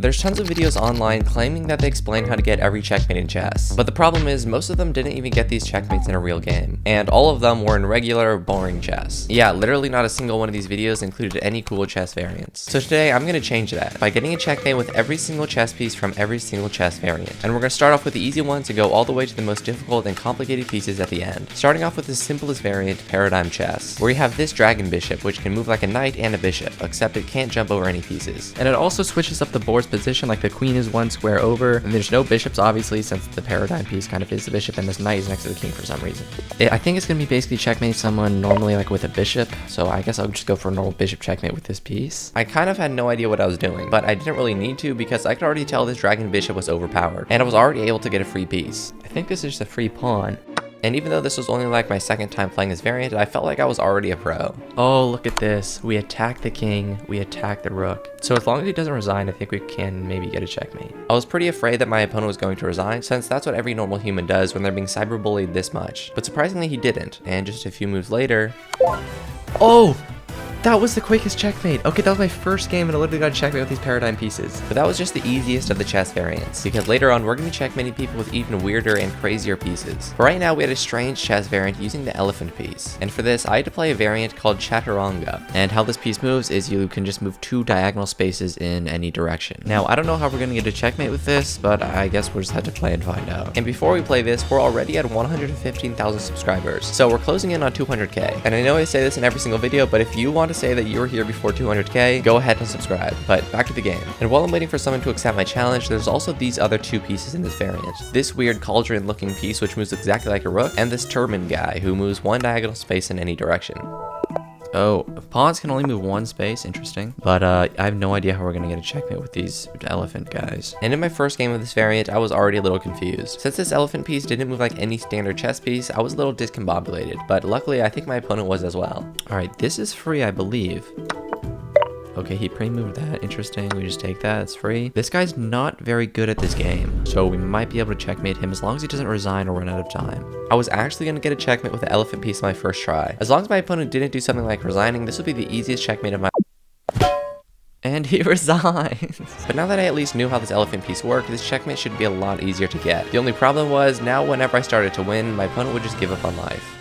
There's tons of videos online claiming that they explain how to get every checkmate in chess, but the problem is most of them didn't even get these checkmates in a real game, and all of them were in regular, boring chess. Yeah, literally not a single one of these videos included any cool chess variants. So today I'm gonna change that by getting a checkmate with every single chess piece from every single chess variant, and we're gonna start off with the easy ones to go all the way to the most difficult and complicated pieces at the end. Starting off with the simplest variant, Paradigm Chess, where you have this dragon bishop which can move like a knight and a bishop, except it can't jump over any pieces, and it also switches up the board's position, like the queen is one square over, and there's no bishops obviously since the paradigm piece kind of is the bishop and this knight is next to the king for some reason. I think it's going to be basically checkmate someone normally like with a bishop, so I guess I'll just go for a normal bishop checkmate with this piece. I kind of had no idea what I was doing, but I didn't really need to because I could already tell this dragon bishop was overpowered, and I was already able to get a free piece. I think this is just a free pawn. And even though this was only like my second time playing this variant, I felt like I was already a pro. Oh, look at this. We attack the king, we attack the rook. So as long as he doesn't resign, I think we can maybe get a checkmate. I was pretty afraid that my opponent was going to resign, since that's what every normal human does when they're being cyberbullied this much. But surprisingly he didn't, and just a few moves later... Oh! That was the quickest checkmate. Okay, that was my first game and I literally got a checkmate with these paradigm pieces. But that was just the easiest of the chess variants, because later on we're going to be checkmating people with even weirder and crazier pieces. But right now we had a strange chess variant using the elephant piece. And for this I had to play a variant called Chaturanga. And how this piece moves is you can just move 2 diagonal spaces in any direction. Now I don't know how we're going to get a checkmate with this, but I guess we'll just have to play and find out. And before we play this, we're already at 115,000 subscribers. So we're closing in on 200k. And I know I say this in every single video, but if you want to say that you were here before 200k, go ahead and subscribe. But back to the game. And while I'm waiting for someone to accept my challenge, there's also these other 2 pieces in this variant. This weird cauldron looking piece which moves exactly like a rook, and this turban guy who moves 1 diagonal space in any direction. Oh, pawns can only move 1 space, interesting. But I have no idea how we're gonna get a checkmate with these elephant guys. And in my first game of this variant, I was already a little confused. Since this elephant piece didn't move like any standard chess piece, I was a little discombobulated, but luckily I think my opponent was as well. Alright, this is free, I believe. Okay, he pre-moved that. Interesting. We just take that. It's free. This guy's not very good at this game, so we might be able to checkmate him as long as he doesn't resign or run out of time. I was actually going to get a checkmate with the elephant piece on my first try. As long as my opponent didn't do something like resigning, this would be the easiest checkmate of my... And he resigns. But now that I at least knew how this elephant piece worked, this checkmate should be a lot easier to get. The only problem was, now whenever I started to win, my opponent would just give up on life.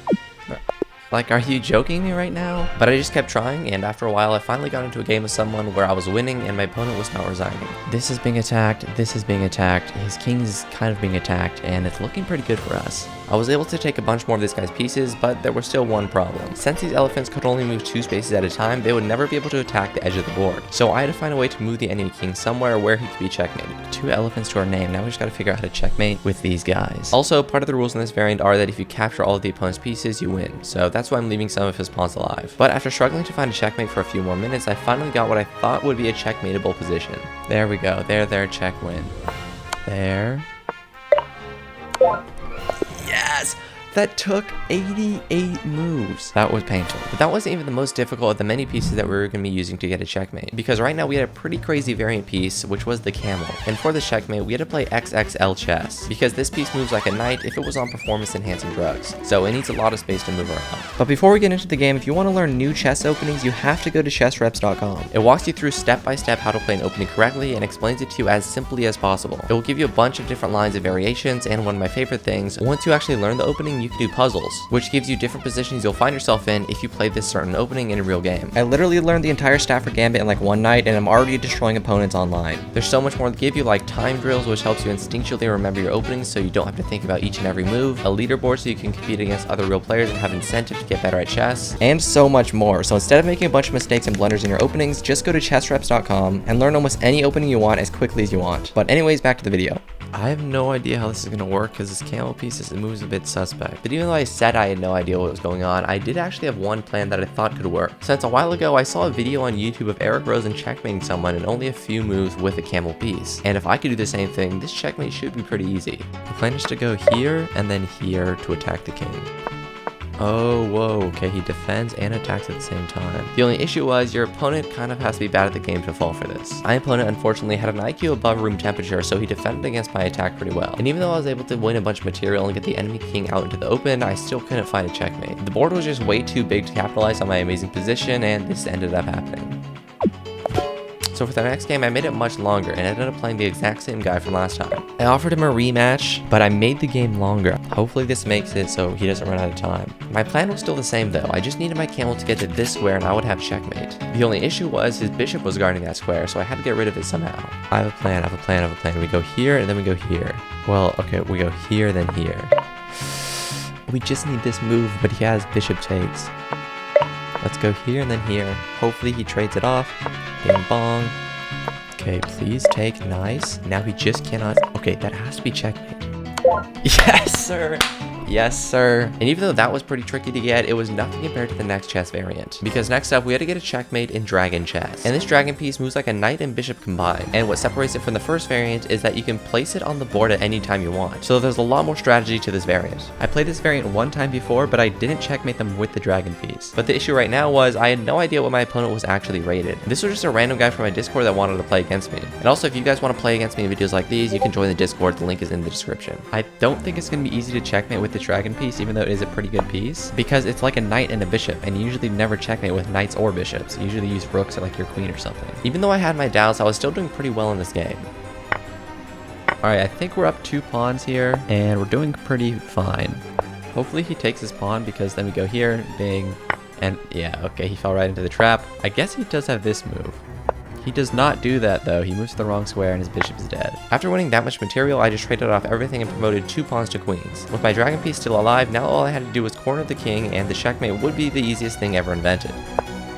Like, are you joking me right now? But I just kept trying, and after a while I finally got into a game with someone where I was winning and my opponent was not resigning. This is being attacked, this is being attacked, his king is kind of being attacked, and it's looking pretty good for us. I was able to take a bunch more of this guy's pieces, but there was still one problem. Since these elephants could only move 2 spaces at a time, they would never be able to attack the edge of the board. So I had to find a way to move the enemy king somewhere where he could be checkmated. 2 elephants to our name, now we just gotta figure out how to checkmate with these guys. Also, part of the rules in this variant are that if you capture all of the opponent's pieces, you win. So that's why I'm leaving some of his pawns alive. But after struggling to find a checkmate for a few more minutes, I finally got what I thought would be a checkmateable position. There we go, there, check win. There. Yes! That took 88 moves. That was painful. But that wasn't even the most difficult of the many pieces that we were going to be using to get a checkmate. Because right now we had a pretty crazy variant piece, which was the Camel. And for the checkmate, we had to play XXL chess. Because this piece moves like a knight if it was on performance enhancing drugs. So it needs a lot of space to move around. But before we get into the game, if you want to learn new chess openings, you have to go to chessreps.com. It walks you through step by step how to play an opening correctly and explains it to you as simply as possible. It will give you a bunch of different lines of variations, and one of my favorite things, once you actually learn the opening, you can do puzzles, which gives you different positions you'll find yourself in if you play this certain opening in a real game. I literally learned the entire Stafford Gambit in like one night, and I'm already destroying opponents online. There's so much more to give you, like time drills, which helps you instinctually remember your openings so you don't have to think about each and every move, a leaderboard so you can compete against other real players and have incentive to get better at chess, and so much more. So instead of making a bunch of mistakes and blunders in your openings, just go to chessreps.com and learn almost any opening you want as quickly as you want. But anyways, back to the video. I have no idea how this is going to work because this camel piece moves a bit suspect. But even though I said I had no idea what was going on, I did actually have one plan that I thought could work. Since a while ago I saw a video on YouTube of Eric Rosen checkmating someone in only a few moves with a camel piece. And if I could do the same thing, this checkmate should be pretty easy. The plan is to go here and then here to attack the king. Oh, whoa, okay, he defends and attacks at the same time. The only issue was your opponent kind of has to be bad at the game to fall for this. My opponent unfortunately had an IQ above room temperature, so he defended against my attack pretty well. And even though I was able to win a bunch of material and get the enemy king out into the open, I still couldn't find a checkmate. The board was just way too big to capitalize on my amazing position, and this ended up happening. So for the next game, I made it much longer and ended up playing the exact same guy from last time. I offered him a rematch, but I made the game longer. Hopefully this makes it so he doesn't run out of time. My plan was still the same though. I just needed my camel to get to this square and I would have checkmate. The only issue was his bishop was guarding that square, so I had to get rid of it somehow. I have a plan, I have a plan, I have a plan. We go here and then we go here. Well, okay, we go here, then here. We just need this move, but he has bishop takes. Let's go here and then here. Hopefully he trades it off. Bing bong. Okay, please take. Nice. Now he just cannot. Okay, that has to be checkmate. Yes, sir. Yes, sir. And even though that was pretty tricky to get, it was nothing compared to the next chess variant. Because next up, we had to get a checkmate in dragon chess. And this dragon piece moves like a knight and bishop combined. And what separates it from the first variant is that you can place it on the board at any time you want. So there's a lot more strategy to this variant. I played this variant one time before, but I didn't checkmate them with the dragon piece. But the issue right now was I had no idea what my opponent was actually rated. This was just a random guy from my Discord that wanted to play against me. And also, if you guys want to play against me in videos like these, you can join the Discord. The link is in the description. I don't think it's going to be easy to checkmate with the dragon piece, even though it is a pretty good piece, because it's like a knight and a bishop, and you usually never checkmate with knights or bishops. You usually use rooks or like your queen or something. Even though I had my doubts, I was still doing pretty well in this game. Alright, I think we're up 2 pawns here, and we're doing pretty fine. Hopefully he takes his pawn, because then we go here, bing, and yeah, okay, he fell right into the trap. I guess he does have this move. He does not do that though. He moves to the wrong square and his bishop is dead. After winning that much material, I just traded off everything and promoted 2 pawns to queens. With my dragon piece still alive, now all I had to do was corner the king, and the checkmate would be the easiest thing ever invented.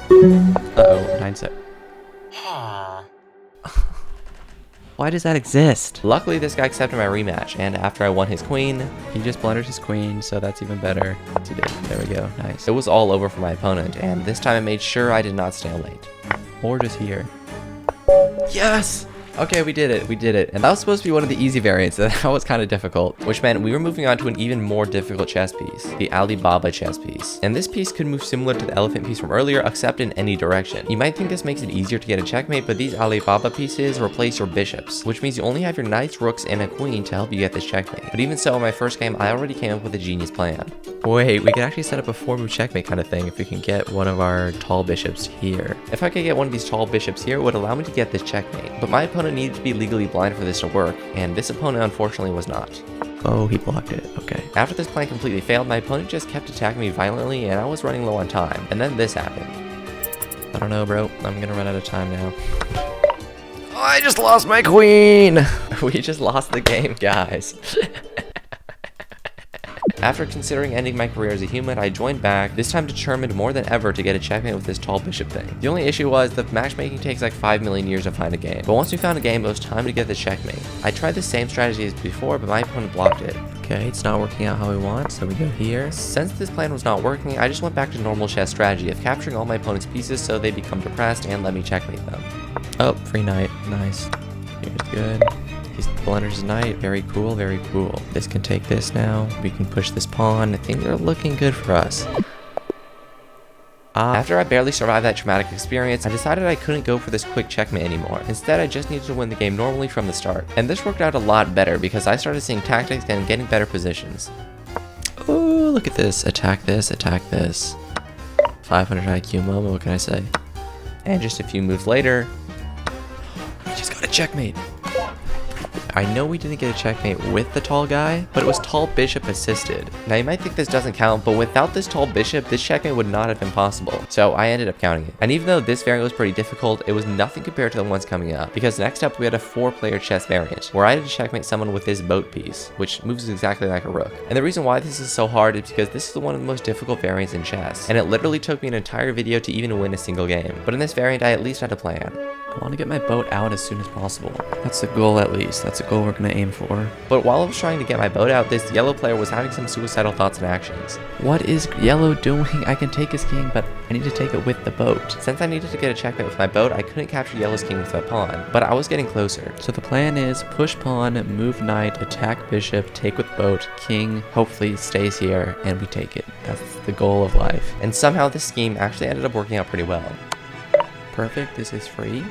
Uh-oh, 9 sec. Why does that exist? Luckily, this guy accepted my rematch, and after I won his queen, he just blundered his queen, so that's even better. He did. There we go. Nice. It was all over for my opponent, and this time I made sure I did not stalemate. Or just here. Yes! Okay, we did it. And that was supposed to be one of the easy variants, and that was kind of difficult, which meant we were moving on to an even more difficult chess piece, the Alibaba chess piece. And this piece could move similar to the elephant piece from earlier, except in any direction. You might think this makes it easier to get a checkmate, but these Alibaba pieces replace your bishops, which means you only have your knights, rooks, and a queen to help you get this checkmate. But even so, in my first game, I already came up with a genius plan. Wait, we could actually set up a 4-move checkmate kind of thing if we can get one of our tall bishops here. If I could get one of these tall bishops here, it would allow me to get this checkmate. But my opponent needed to be legally blind for this to work, and this opponent unfortunately was not. Oh, he blocked it. Okay. After this plan completely failed, my opponent just kept attacking me violently, and I was running low on time. And then this happened. I don't know, bro. I'm gonna run out of time now. Oh, I just lost my queen! We just lost the game, guys. After considering ending my career as a human, I joined back, this time determined more than ever to get a checkmate with this tall bishop thing. The only issue was the matchmaking takes like 5 million years to find a game. But once we found a game, it was time to get the checkmate. I tried the same strategy as before, but my opponent blocked it. Okay, it's not working out how we want, so we go here. Since this plan was not working, I just went back to normal chess strategy of capturing all my opponent's pieces so they become depressed and let me checkmate them. Oh, free knight. Nice. Here's good. He blunders his knight. Very cool, very cool. This can take this now. We can push this pawn. Things are looking good for us. After I barely survived that traumatic experience, I decided I couldn't go for this quick checkmate anymore. Instead, I just needed to win the game normally from the start. And this worked out a lot better because I started seeing tactics and getting better positions. Oh, look at this. Attack this, attack this. 500 IQ moment, what can I say? And just a few moves later, we just got a checkmate. I know we didn't get a checkmate with the tall guy, but it was tall bishop assisted. Now you might think this doesn't count, but without this tall bishop, this checkmate would not have been possible. So I ended up counting it. And even though this variant was pretty difficult, it was nothing compared to the ones coming up. Because next up we had a 4-player chess variant, where I had to checkmate someone with this boat piece, which moves exactly like a rook. And the reason why this is so hard is because this is one of the most difficult variants in chess. And it literally took me an entire video to even win a single game. But in this variant, I at least had a plan. I want to get my boat out as soon as possible. That's the goal at least. That's a goal we're going to aim for. But while I was trying to get my boat out, this yellow player was having some suicidal thoughts and actions. What is yellow doing? I can take his king, but I need to take it with the boat. Since I needed to get a checkmate with my boat, I couldn't capture yellow's king with my pawn, but I was getting closer. So the plan is push pawn, move knight, attack bishop, take with boat, king hopefully stays here, and we take it. That's the goal of life. And somehow this scheme actually ended up working out pretty well. Perfect, this is free.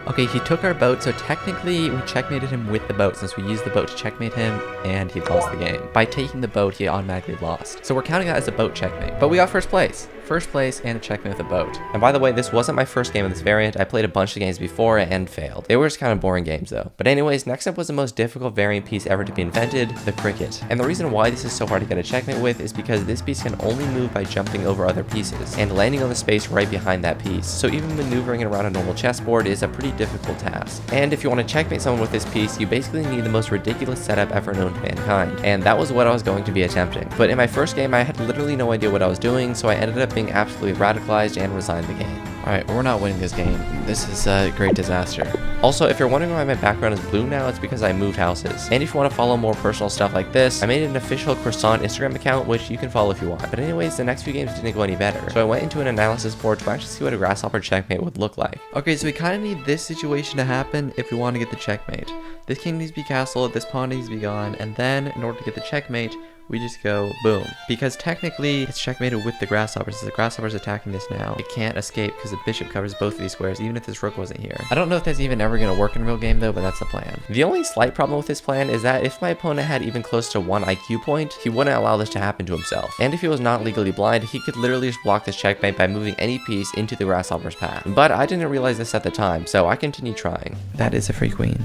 Okay, he took our boat, so technically we checkmated him with the boat since we used the boat to checkmate him, and he lost the game. By taking the boat, he automatically lost. So we're counting that as a boat checkmate. But we got first place. first place and a checkmate with a boat. And by the way, this wasn't my first game of this variant. I played a bunch of games before and failed. They were just kind of boring games though. But anyways, next up was the most difficult variant piece ever to be invented, the cricket. And the reason why this is so hard to get a checkmate with is because this piece can only move by jumping over other pieces and landing on the space right behind that piece. So even maneuvering it around a normal chessboard is a pretty difficult task. And if you want to checkmate someone with this piece, you basically need the most ridiculous setup ever known to mankind. And that was what I was going to be attempting. But in my first game, I had literally no idea what I was doing, so I ended up being absolutely radicalized and resigned the game. Alright, we're not winning this game. This is a great disaster. Also, if you're wondering why my background is blue now, it's because I moved houses. And if you want to follow more personal stuff like this, I made an official croissant Instagram account, which you can follow if you want. But anyways, the next few games didn't go any better. So I went into an analysis board to actually see what a grasshopper checkmate would look like. Okay, so we kind of need this situation to happen if we want to get the checkmate. This king needs to be castled, this pawn needs to be gone, and then in order to get the checkmate, we just go boom. Because technically it's checkmated with the grasshoppers. So the grasshoppers attacking this now. It can't escape because the bishop covers both of these squares, even if this rook wasn't here. I don't know if that's even ever going to work in a real game though, but that's the plan. The only slight problem with this plan is that if my opponent had even close to 1 IQ point, he wouldn't allow this to happen to himself. And if he was not legally blind, he could literally just block this checkmate by moving any piece into the grasshopper's path. But I didn't realize this at the time, so I continued trying. That is a free queen.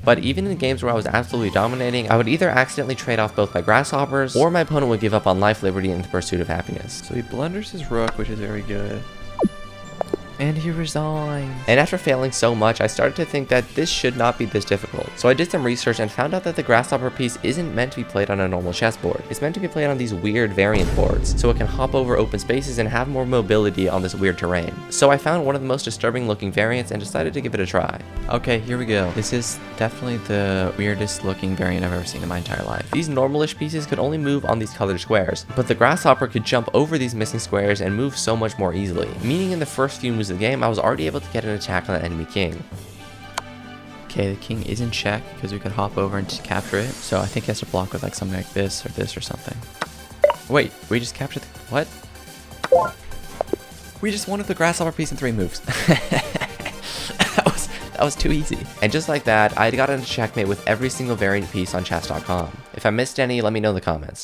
But even in games where I was absolutely dominating, I would either accidentally trade off both my grasshoppers, or my opponent would give up on life, liberty, and the pursuit of happiness. So he blunders his rook, which is very good. And he resigns. And after failing so much, I started to think that this should not be this difficult. So I did some research and found out that the grasshopper piece isn't meant to be played on a normal chessboard. It's meant to be played on these weird variant boards, so it can hop over open spaces and have more mobility on this weird terrain. So I found one of the most disturbing looking variants and decided to give it a try. Okay, here we go. This is definitely the weirdest looking variant I've ever seen in my entire life. These normalish pieces could only move on these colored squares, but the grasshopper could jump over these missing squares and move so much more easily, meaning in the first few moves of the game, I was already able to get an attack on the enemy king. Okay, the king is in check because we could hop over and just capture it. So I think he has to block with like something like this or something. Wait, we just captured the... What? We just won with the grasshopper piece in 3 moves. That was too easy. And just like that, I got into checkmate with every single variant piece on chess.com. If I missed any, let me know in the comments.